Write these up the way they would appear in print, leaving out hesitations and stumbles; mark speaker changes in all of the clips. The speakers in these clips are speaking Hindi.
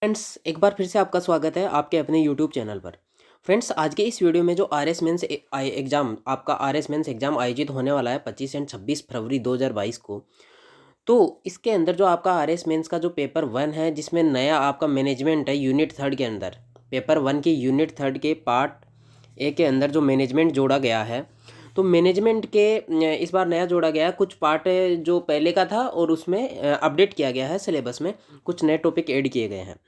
Speaker 1: फ्रेंड्स, एक बार फिर से आपका स्वागत है आपके अपने यूट्यूब चैनल पर। फ्रेंड्स, आज के इस वीडियो में जो आर एस मेंस एग्ज़ाम आयोजित होने वाला है 25 एंड 26 फरवरी 2022 को। तो इसके अंदर जो आपका आर एस मेंस का जो पेपर 1 है, जिसमें नया आपका मैनेजमेंट है यूनिट 3 के अंदर, पेपर 1 की यूनिट 3 के पार्ट ए के अंदर जो मैनेजमेंट जोड़ा गया है। तो मैनेजमेंट के इस बार नया जोड़ा गया है, कुछ पार्ट जो पहले का था और उसमें अपडेट किया गया है, सिलेबस में कुछ नए टॉपिक ऐड किए गए हैं।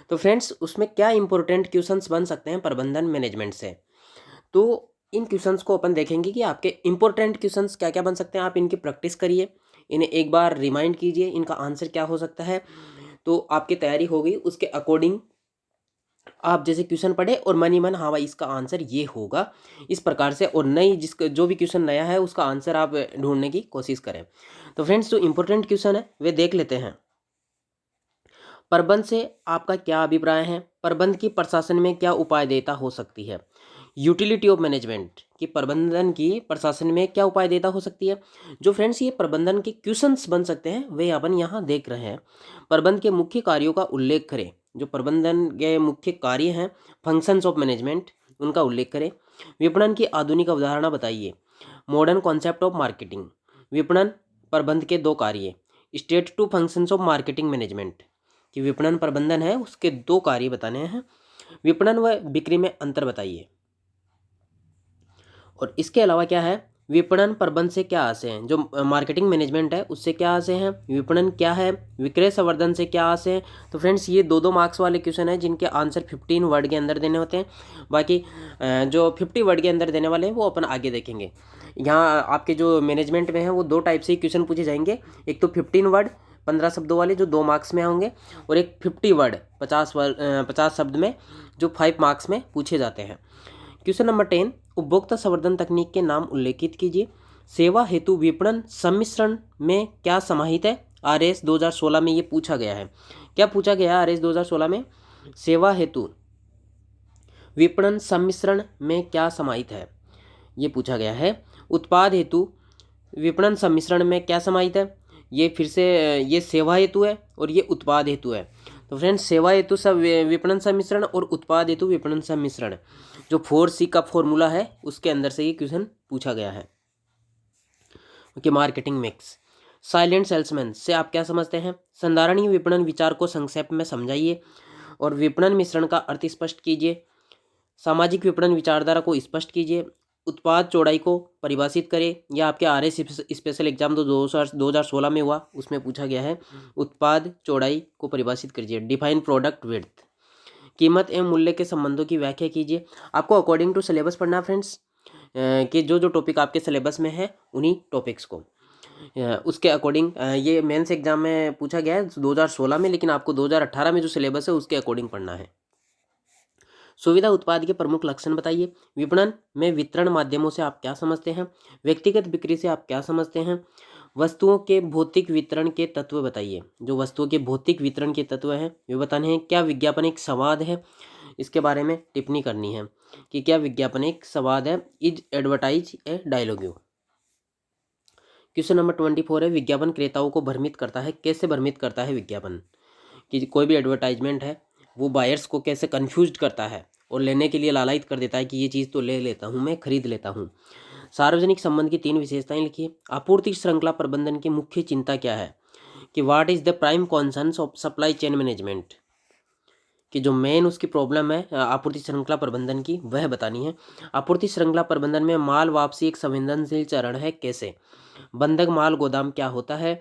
Speaker 1: तो फ्रेंड्स, उसमें क्या इंपॉर्टेंट क्वेश्चंस बन सकते हैं प्रबंधन मैनेजमेंट से, तो इन क्वेश्चंस को अपन देखेंगे कि आपके इंपॉर्टेंट क्वेश्चंस क्या क्या बन सकते हैं। आप इनकी प्रैक्टिस करिए, इन्हें एक बार रिमाइंड कीजिए, इनका आंसर क्या हो सकता है, तो आपकी तैयारी होगी उसके अकॉर्डिंग। आप जैसे क्वेश्चन पढ़े और मन ही मन, हाँ भाई इसका आंसर ये होगा, इस प्रकार से, और नई जिसका जो भी क्वेश्चन नया है उसका आंसर आप ढूंढने की कोशिश करें। तो फ्रेंड्स, जो इंपॉर्टेंट क्वेश्चन है वे देख लेते हैं। प्रबंध से आपका क्या अभिप्राय है? प्रबंध की प्रशासन में क्या उपायदेयता हो सकती है? यूटिलिटी ऑफ मैनेजमेंट की प्रबंधन की प्रशासन में क्या उपायदेयता हो सकती है? जो फ्रेंड्स ये प्रबंधन के क्वेश्चंस बन सकते हैं वे अपन यहाँ देख रहे हैं। प्रबंध के मुख्य कार्यों का उल्लेख करें। जो प्रबंधन के मुख्य कार्य हैं, फंक्शंस ऑफ मैनेजमेंट, उनका उल्लेख करें। विपणन की आधुनिक अवधारणा बताइए। Modern concept of marketing. विपणन प्रबंध के दो कार्य। State two functions of marketing management कि विपणन प्रबंधन है उसके दो कार्य बताने हैं। विपणन व बिक्री में अंतर बताइए। और इसके अलावा क्या है, विपणन प्रबंध से क्या आशय हैं? जो मार्केटिंग मैनेजमेंट है उससे क्या आशय हैं? विपणन क्या है? विक्रय संवर्धन से क्या आशय हैं? तो फ्रेंड्स, ये दो दो मार्क्स वाले क्वेश्चन हैं जिनके आंसर 15 वर्ड के अंदर देने होते हैं। बाकी जो 50 वर्ड के अंदर देने वाले हैं वो अपन आगे देखेंगे। यहाँ आपके जो मैनेजमेंट में है वो दो टाइप से ही क्वेश्चन पूछे जाएंगे। एक तो 15 वर्ड 15 शब्दों वाले जो 2 मार्क्स में होंगे, और एक 50 वर्ड 50 शब्द में जो 5 मार्क्स में पूछे जाते हैं। क्वेश्चन नंबर 10, उपभोक्ता संवर्धन तकनीक के नाम उल्लेखित कीजिए। सेवा हेतु विपणन सम्मिश्रण में क्या समाहित है? आरएस 2016 में ये पूछा गया है। क्या पूछा गया है आरएस 2016 में? सेवा हेतु विपणन सम्मिश्रण में क्या समाहित है, ये पूछा गया है। उत्पाद हेतु विपणन सम्मिश्रण में क्या समाहित है? ये फिर से ये सेवा हेतु है और ये उत्पाद हेतु है। तो फ्रेंड्स, सेवा हेतु सब विपणन सम्मिश्रण और उत्पाद हेतु विपणन सम्मिश्रण, जो 4C का फॉर्मूला है उसके अंदर से ये क्वेश्चन पूछा गया है। Okay, marketing mix. Silent salesman से आप क्या समझते हैं? संधारणीय विपणन विचार को संक्षेप में समझाइए और विपणन मिश्रण का अर्थ स्पष्ट कीजिए। सामाजिक विपणन विचारधारा को स्पष्ट कीजिए। उत्पाद चौड़ाई को परिभाषित करें। यह आपके आरएस स्पेशल एग्जाम 2016 में हुआ, उसमें पूछा गया है। उत्पाद चौड़ाई को परिभाषित कीजिए। Define product width. कीमत एवं मूल्य के संबंधों की व्याख्या कीजिए। आपको अकॉर्डिंग टू सिलेबस पढ़ना है फ्रेंड्स, कि जो जो टॉपिक आपके सिलेबस में है उन्हीं टॉपिक्स को उसके अकॉर्डिंग, ये मेंस एग्जाम में पूछा गया है 2016 में, लेकिन आपको 2018 में जो सिलेबस है उसके अकॉर्डिंग पढ़ना है। सुविधा उत्पाद के प्रमुख लक्षण बताइए। विपणन में वितरण माध्यमों से आप क्या समझते हैं? व्यक्तिगत बिक्री से आप क्या समझते हैं? वस्तुओं के भौतिक वितरण के तत्व बताइए। जो वस्तुओं के भौतिक वितरण के तत्व हैं वे बताने हैं। क्या विज्ञापन एक संवाद है? इसके बारे में टिप्पणी करनी है कि क्या विज्ञापन एक संवाद है। Is advertise a dialogue? Question number 24 है, विज्ञापन क्रेताओं को भ्रमित करता है। कैसे भ्रमित करता है विज्ञापन? कि कोई भी एडवर्टाइजमेंट है वो बायर्स को कैसे कंफ्यूज करता है और लेने के लिए लालायित कर देता है कि ये चीज़ तो ले लेता हूँ, मैं खरीद लेता हूँ। सार्वजनिक संबंध की 3 विशेषताएं लिखिए। आपूर्ति श्रृंखला प्रबंधन की मुख्य चिंता क्या है? कि what is the prime concerns of supply chain management, कि जो मेन उसकी प्रॉब्लम है आपूर्ति श्रृंखला प्रबंधन की, वह बतानी है। आपूर्ति श्रृंखला प्रबंधन में माल वापसी एक संवेदनशील चरण है, कैसे? बंधक माल गोदाम क्या होता है?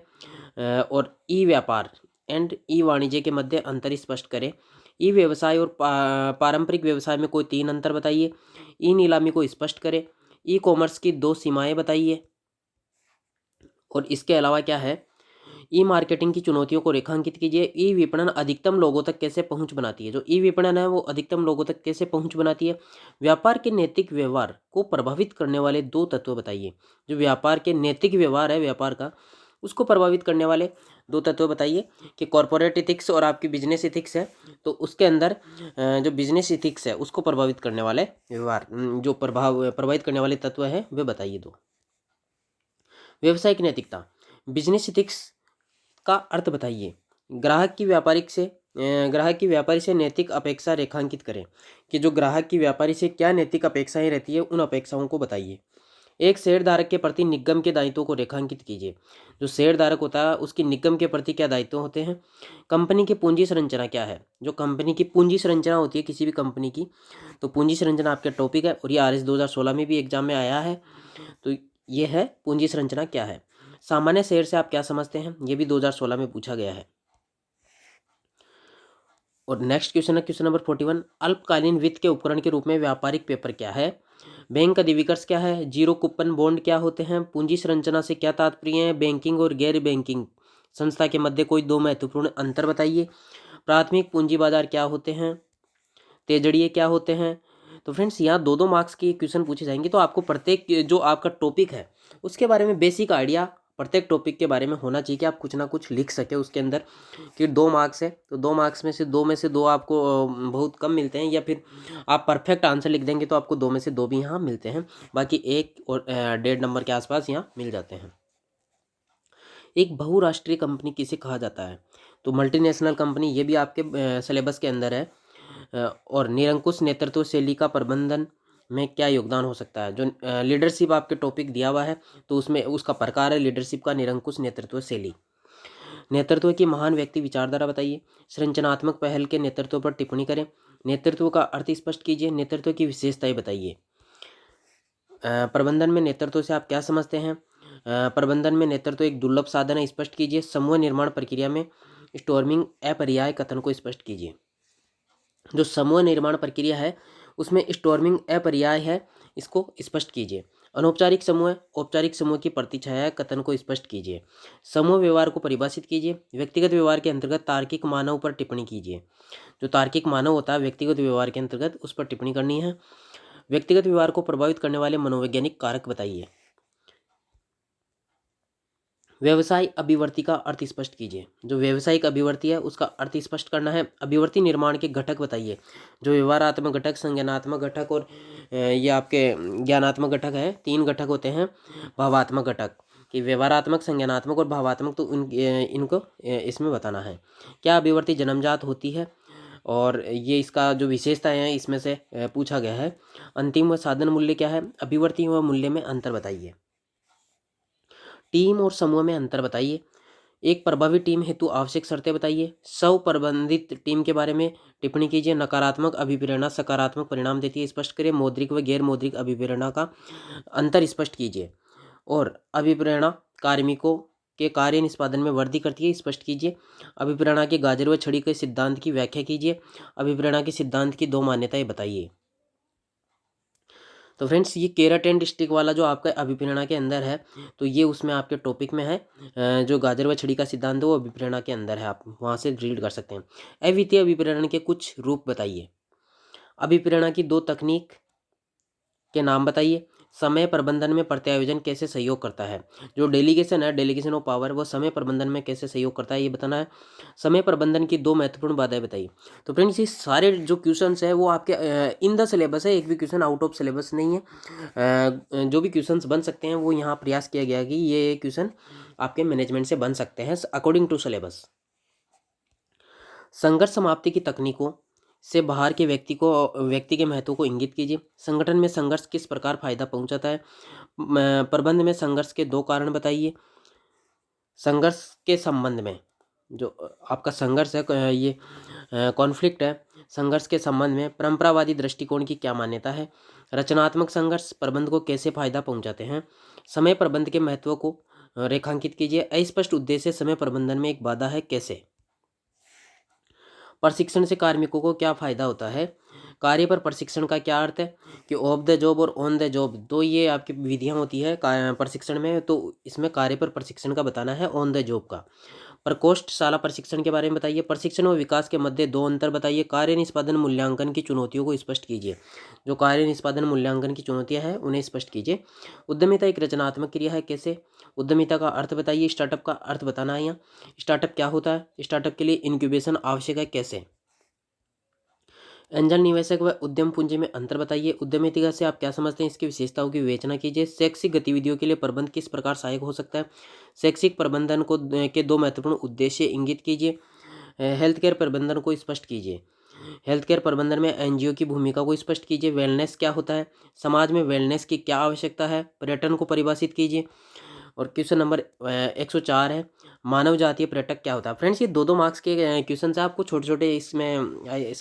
Speaker 1: और ई व्यापार एंड ई वाणिज्य के मध्य अंतर स्पष्ट करें। ई व्यवसाय और पारंपरिक व्यवसाय में कोई 3 अंतर बताइए। ई नीलामी को स्पष्ट करें। ई कॉमर्स की 2 सीमाएं बताइए। और इसके अलावा क्या है, ई मार्केटिंग की चुनौतियों को रेखांकित कीजिए। ई विपणन अधिकतम लोगों तक कैसे पहुंच बनाती है? जो ई विपणन है वो अधिकतम लोगों तक कैसे पहुंच बनाती है? व्यापार के नैतिक व्यवहार को प्रभावित करने वाले 2 तत्व बताइए। जो व्यापार के नैतिक व्यवहार है व्यापार का, उसको प्रभावित करने वाले 2 तत्व बताइए। कि कॉर्पोरेट इथिक्स और आपकी बिजनेस इथिक्स है, तो उसके अंदर जो बिजनेस इथिक्स है उसको प्रभावित करने वाले व्यवहार, जो प्रभावित करने वाले तत्व है वे बताइए 2। व्यावसायिक नैतिकता, बिजनेस इथिक्स का अर्थ बताइए। ग्राहक की व्यापारिक से ग्राहक की व्यापारी से नैतिक अपेक्षा रेखांकित करें, कि जो ग्राहक की व्यापारी से क्या नैतिक अपेक्षाएं रहती है उन अपेक्षाओं को बताइए। एक शेयरधारक के प्रति निगम के दायित्वों को रेखांकित कीजिए। जो शेयरधारक होता है उसकी निगम के प्रति क्या दायित्व होते हैं। कंपनी की पूंजी संरचना क्या है। जो कंपनी की पूंजी संरचना होती है किसी भी कंपनी की, तो पूंजी संरचना आपका टॉपिक है और ये RS 2016 में भी एग्जाम में आया है। तो ये है पूंजी संरचना क्या है। सामान्य शेयर से आप क्या समझते हैं, ये भी 2016 में पूछा गया है। और नेक्स्ट क्वेश्चन है क्वेश्चन नंबर 41, अल्पकालीन वित्त के उपकरण के रूप में व्यापारिक पेपर क्या है। बैंक अधिविकर्ष क्या है। जीरो कूपन बॉन्ड क्या होते हैं। पूंजी संरचना से क्या तात्पर्य है। बैंकिंग और गैर बैंकिंग संस्था के मध्य कोई दो महत्वपूर्ण अंतर बताइए। प्राथमिक पूंजी बाजार क्या होते हैं। तेजड़िए क्या होते हैं। तो फ्रेंड्स यहाँ दो दो मार्क्स के क्वेश्चन पूछे जाएंगे, तो आपको प्रत्येक जो आपका टॉपिक है उसके बारे में बेसिक आइडिया प्रत्येक टॉपिक के बारे में होना चाहिए कि आप कुछ ना कुछ लिख सके उसके अंदर। कि 2 मार्क्स है तो 2 मार्क्स में से दो आपको बहुत कम मिलते हैं, या फिर आप परफेक्ट आंसर लिख देंगे तो आपको 2 में से 2 भी यहाँ मिलते हैं, बाकी 1 और 1.5 नंबर के आसपास यहाँ मिल जाते हैं। एक बहुराष्ट्रीय कंपनी किसे कहा जाता है। तो मल्टीनेशनल कंपनी, ये भी आपके सिलेबस के अंदर है। और निरंकुश नेतृत्व शैली का प्रबंधन में क्या योगदान हो सकता है। जो लीडरशिप आपके टॉपिक दिया हुआ है तो उसमें उसका प्रकार है लीडरशिप का निरंकुश नेतृत्व शैली। नेतृत्व की महान व्यक्ति विचारधारा बताइए। संरचनात्मक पहल के नेतृत्व पर टिप्पणी करें। नेतृत्व का अर्थ स्पष्ट कीजिए। नेतृत्व की विशेषताएं बताइए। प्रबंधन में नेतृत्व से आप क्या समझते हैं। प्रबंधन में नेतृत्व एक दुर्लभ साधन है, स्पष्ट कीजिए। समूह निर्माण प्रक्रिया में स्टॉर्मिंग अपरिहार्य कथन को स्पष्ट कीजिए। जो समूह निर्माण प्रक्रिया है उसमें स्टॉर्मिंग अपरिहार्य है, इसको स्पष्ट कीजिए। अनौपचारिक समूह औपचारिक समूह की प्रतिछाया कथन को स्पष्ट कीजिए। समूह व्यवहार को परिभाषित कीजिए। व्यक्तिगत व्यवहार के अंतर्गत तार्किक मानव पर टिप्पणी कीजिए। जो तार्किक मानव होता है व्यक्तिगत व्यवहार के अंतर्गत उस पर टिप्पणी करनी है। व्यक्तिगत व्यवहार को प्रभावित करने वाले मनोवैज्ञानिक कारक बताइए। व्यवसाय अभिवर्ती का अर्थ स्पष्ट कीजिए। जो व्यवसायिक अभिवर्ती है उसका अर्थ स्पष्ट करना है। अभिवर्ती निर्माण के घटक बताइए। जो व्यवहारात्मक घटक, संज्ञानात्मक घटक और ये आपके ज्ञानात्मक घटक है, 3 घटक होते हैं। भावात्मक घटक कि व्यवहारात्मक, संज्ञानात्मक और भावात्मक, तो इनको इसमें बताना है। क्या अभिवर्ती जन्मजात होती है, और ये इसका जो विशेषताएं हैं इसमें से पूछा गया है। अंतिम व साधन मूल्य क्या है। अभिवर्ती व मूल्य में अंतर बताइए। टीम और समूह में अंतर बताइए। एक प्रभावी टीम हेतु आवश्यक शर्तें बताइए। स्वप्रबंधित टीम के बारे में टिप्पणी कीजिए। नकारात्मक अभिप्रेरणा सकारात्मक परिणाम देती है, स्पष्ट करिए। मौद्रिक व गैर मौद्रिक अभिप्रेरणा का अंतर स्पष्ट कीजिए। और अभिप्रेरणा कार्मिकों के कार्य निष्पादन में वृद्धि करती है, स्पष्ट कीजिए। अभिप्रेरणा के गाजर व छड़ी के सिद्धांत की व्याख्या कीजिए। अभिप्रेरणा के सिद्धांत की 2 मान्यताएं बताइए। तो फ्रेंड्स ये केराटिन डिस्ट्रिक्ट वाला जो आपका अभिप्रेरणा के अंदर है, तो ये उसमें आपके टॉपिक में है। जो गाजर व छड़ी का सिद्धांत है वो अभिप्रेरणा के अंदर है, आप वहाँ से रीड कर सकते हैं। अवित्तीय अभिप्रेरण के कुछ रूप बताइए। अभिप्रेरणा की 2 तकनीक के नाम बताइए। समय प्रबंधन में प्रत्यायोजन कैसे सहयोग करता है। जो डेलीगेशन है, डेलीगेशन ऑफ पावर, वो समय प्रबंधन में कैसे सहयोग करता है ये बताना है। समय प्रबंधन की 2 महत्वपूर्ण बाधाएं बताइए। तो फ्रेंड्स ये सारे जो क्वेश्चंस है वो आपके इन द सिलेबस है, एक भी क्वेश्चन आउट ऑफ सिलेबस नहीं है। जो भी क्वेश्चंस बन सकते हैं वो यहाँ प्रयास किया गया कि ये क्वेश्चन आपके मैनेजमेंट से बन सकते हैं अकॉर्डिंग टू सिलेबस। संघर्ष समाप्ति की तकनीकों से बाहर के व्यक्ति के महत्व को इंगित कीजिए। संगठन में संघर्ष किस प्रकार फायदा पहुंचाता है। प्रबंध में संघर्ष के 2 कारण बताइए। संघर्ष के संबंध में जो आपका संघर्ष है, ये कॉन्फ्लिक्ट है, संघर्ष के संबंध में परंपरावादी दृष्टिकोण की क्या मान्यता है। रचनात्मक संघर्ष प्रबंध को कैसे फायदा पहुंचाते हैं। समय प्रबंध के महत्व को रेखांकित कीजिए। अस्पष्ट उद्देश्य समय प्रबंधन में एक बाधा है, कैसे। प्रशिक्षण से कार्मिकों को क्या फ़ायदा होता है। कार्य पर प्रशिक्षण का क्या अर्थ है कि ऑफ द जॉब और ऑन द जॉब, दो ये आपकी विधियां होती है प्रशिक्षण में, तो इसमें कार्य पर प्रशिक्षण का बताना है, ऑन द जॉब का। प्रकोष्ठशाला प्रशिक्षण के बारे में बताइए। प्रशिक्षण और विकास के मध्य 2 अंतर बताइए। कार्य निष्पादन मूल्यांकन की चुनौतियों को स्पष्ट कीजिए। जो कार्य निष्पादन मूल्यांकन की चुनौतियां हैं उन्हें स्पष्ट कीजिए। उद्यमिता एक रचनात्मक क्रिया है, कैसे। उद्यमिता का अर्थ बताइए। स्टार्टअप का अर्थ बताना है यहाँ। स्टार्टअप क्या होता है, स्टार्टअप के लिए इंक्यूबेशन आवश्यक है, कैसे। एंजल निवेशक व उद्यम पूंजी में अंतर बताइए। उद्यमिता से आप क्या समझते हैं, इसकी विशेषताओं की विवेचना कीजिए। शैक्षिक गतिविधियों के लिए प्रबंध किस प्रकार सहायक हो सकता है। शैक्षिक प्रबंधन को के 2 महत्वपूर्ण उद्देश्य इंगित कीजिए। हेल्थ केयर प्रबंधन को स्पष्ट कीजिए। हेल्थ केयर प्रबंधन में एनजीओ की भूमिका को स्पष्ट कीजिए। वेलनेस क्या होता है, समाज में वेलनेस की क्या आवश्यकता है, पर्यटन को परिभाषित कीजिए। और क्वेश्चन नंबर 104 है, मानव जातीय पर्यटक क्या होता है। फ्रेंड्स ये दो मार्क्स के क्वेश्चन है, आपको छोटे छोटे इसमें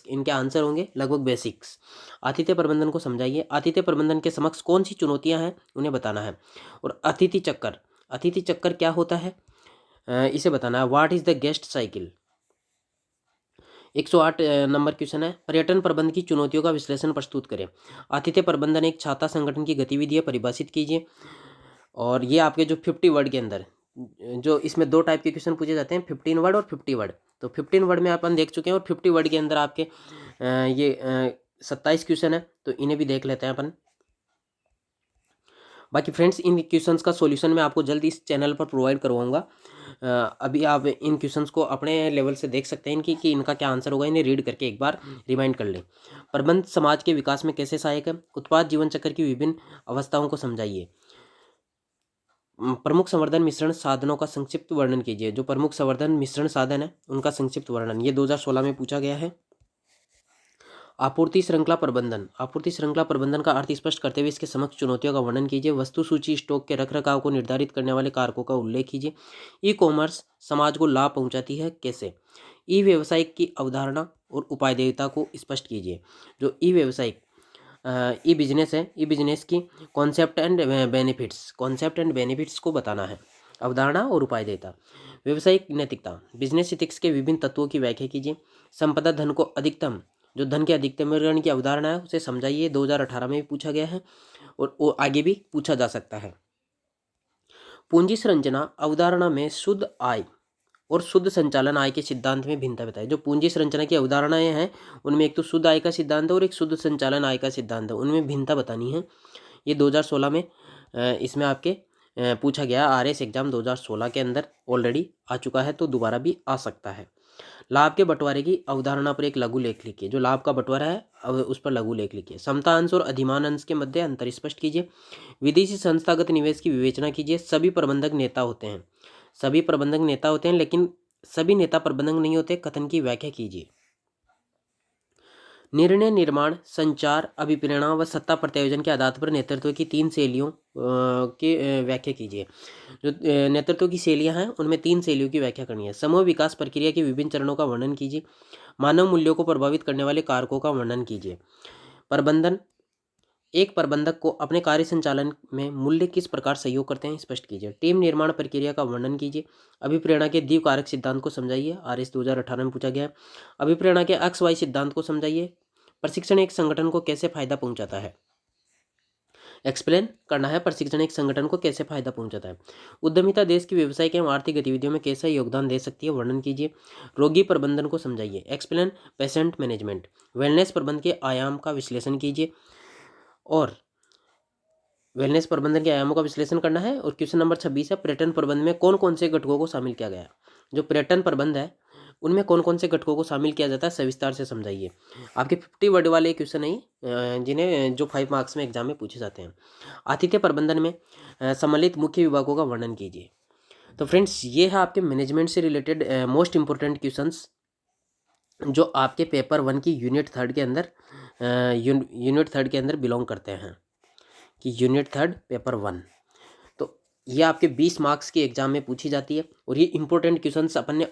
Speaker 1: इनके आंसर होंगे लगभग बेसिक्स। आतिथ्य प्रबंधन को समझाइए। आतिथ्य प्रबंधन के समक्ष कौन सी चुनौतियां हैं उन्हें बताना है। और अतिथि चक्कर, अतिथि चक्कर क्या होता है इसे बताना है। What is the guest cycle. 108 number question है, पर्यटन प्रबंध की चुनौतियों का विश्लेषण प्रस्तुत करें। आतिथ्य प्रबंधन एक छाता संगठन की गतिविधि है, परिभाषित कीजिए। और ये आपके जो 50 वर्ड के अंदर, जो इसमें दो टाइप के क्वेश्चन पूछे जाते हैं, 15 वर्ड और 50 वर्ड। तो 15 वर्ड में अपन देख चुके हैं और 50 वर्ड के अंदर आपके ये 27 क्वेश्चन है, तो इन्हें भी देख लेते हैं अपन। बाकी फ्रेंड्स इन क्वेश्चंस का सॉल्यूशन मैं आपको जल्द इस चैनल पर प्रोवाइड करवाऊंगा। अभी आप इन क्वेश्चंस को अपने लेवल से देख सकते हैं इनकी कि इनका क्या आंसर होगा, इन्हें रीड करके एक बार रिमाइंड कर लें। प्रबंध समाज के विकास में कैसे सहायक है। उत्पाद जीवन चक्र की विभिन्न अवस्थाओं को समझाइए। प्रमुख संवर्धन मिश्रण साधनों का संक्षिप्त वर्णन कीजिए। जो प्रमुख संवर्धन मिश्रण साधन है उनका संक्षिप्त वर्णन, ये 2016 में पूछा गया है। आपूर्ति श्रृंखला प्रबंधन, आपूर्ति श्रृंखला प्रबंधन का अर्थ स्पष्ट करते हुए इसके समक्ष चुनौतियों का वर्णन कीजिए। वस्तु सूची स्टॉक के रखरखाव को निर्धारित करने वाले कारकों का उल्लेख कीजिए। ई कॉमर्स समाज को लाभ पहुंचाती है कैसे। ई व्यवसायिक की अवधारणा और उपादेयता को स्पष्ट कीजिए। जो ई व्यवसायिक ई बिजनेस है, ई बिजनेस की concept and benefits, concept and benefits को बताना है। अवधारणा और उपादेयता। व्यवसायिक नैतिकता, बिजनेस एथिक्स के विभिन्न तत्वों की व्याख्या कीजिए। संपदा धन को अधिकतम, जो धन के अधिकतमीकरण की अवधारणा है उसे समझाइए। 2018 में भी पूछा गया है और वो आगे भी पूछा जा सकता है। पूंजी संरचना अवधारणा में शुद्ध आय और शुद्ध संचालन आय के सिद्धांत में भिन्नता बताए। जो पूंजी संरचना की अवधारणाएं हैं उनमें एक तो शुद्ध आय का सिद्धांत है और एक शुद्ध संचालन आय का सिद्धांत है, उनमें भिन्नता बतानी है। ये 2016 में इसमें आपके पूछा गया। आरएस एग्जाम 2016 के अंदर ऑलरेडी आ चुका है, तो दोबारा भी आ सकता है। लाभ के बंटवारे की अवधारणा पर एक लघु लेख लिखिए। जो लाभ का बंटवारा है अब उस पर लघु लेख लिखिए। समता अंश और अधिमान अंश के मध्य अंतर स्पष्ट कीजिए। विदेशी संस्थागत निवेश की विवेचना कीजिए। सभी प्रबंधक नेता होते हैं, सभी प्रबंधक नेता होते हैं लेकिन सभी नेता प्रबंधक नहीं होते, कथन की व्याख्या कीजिए। निर्णय निर्माण, संचार, अभिप्रेरणा व सत्ता प्रत्यायोजन के आधार पर नेतृत्व की 3 शैलियों की व्याख्या कीजिए। जो नेतृत्व की शैलियां हैं उनमें 3 शैलियों की व्याख्या करनी है। समूह विकास प्रक्रिया के विभिन्न चरणों का वर्णन कीजिए। मानव मूल्यों को प्रभावित करने वाले कारकों का वर्णन कीजिए। प्रबंधन, एक प्रबंधक को अपने कार्य संचालन में मूल्य किस प्रकार सहयोग करते हैं स्पष्ट कीजिए। टीम निर्माण प्रक्रिया का वर्णन कीजिए। अभिप्रेरणा के द्विकारक सिद्धांत को समझाइए। आरएस 2018 में पूछा गया है। अभिप्रेरणा के एक्स वाई सिद्धांत को समझाइए। प्रशिक्षण एक संगठन को कैसे फायदा पहुंचाता है, एक्सप्लेन करना है। प्रशिक्षण एक संगठन को कैसे फायदा पहुंचाता है। उद्यमिता देश की व्यवसायिक एवं आर्थिक गतिविधियों में कैसे योगदान दे सकती है, वर्णन कीजिए। रोगी प्रबंधन को समझाइए। Explain patient management. वेलनेस प्रबंधन के आयाम का विश्लेषण कीजिए और वेलनेस प्रबंधन के आयामों का विश्लेषण करना है। और क्वेश्चन नंबर 26 है, पर्यटन प्रबंधन में कौन कौन से घटकों को शामिल किया गया है। जो पर्यटन प्रबंध है उनमें कौन कौन से घटकों को शामिल किया जाता है सविस्तार से समझाइए। आपके 50 वर्ड वाले क्वेश्चन नहीं जिन्हें जो 5 मार्क्स में एग्जाम में पूछे जाते हैं। आतिथ्य प्रबंधन में सम्मिलित मुख्य विभागों का वर्णन कीजिए। तो फ्रेंड्स ये है आपके मैनेजमेंट से रिलेटेड मोस्ट इंपॉर्टेंट क्वेश्चंस जो आपके पेपर 1 की यूनिट 3 के अंदर बिलोंग करते हैं कि यूनिट 3 पेपर 1। तो ये आपके 20 मार्क्स की एग्जाम में पूछी जाती है और ये इंपॉर्टेंट क्वेश्चंस अपन ने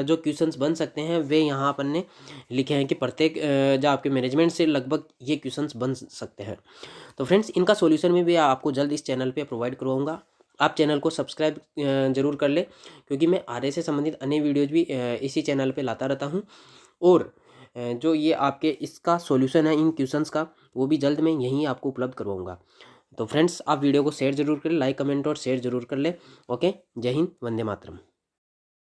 Speaker 1: जो क्वेश्चंस बन सकते हैं वे यहाँ अपन ने लिखे हैं कि प्रत्येक जो आपके मैनेजमेंट से लगभग ये क्वेश्चंस बन सकते हैं। तो फ्रेंड्स इनका सॉल्यूशन में भी आपको जल्द इस चैनल पे प्रोवाइड करवाऊंगा। आप चैनल को सब्सक्राइब जरूर कर ले क्योंकि मैं आरए से संबंधित अन्य वीडियोज भी इसी चैनल पे लाता रहता हूँ। और जो ये आपके इसका सॉल्यूशन है इन क्वेश्चंस का वो भी जल्द मैं यहीं आपको उपलब्ध करवाऊंगा। तो फ्रेंड्स आप वीडियो को शेयर जरूर करें, लाइक कमेंट और शेयर जरूर कर ले। ओके, जय हिंद, वंदे मातरम।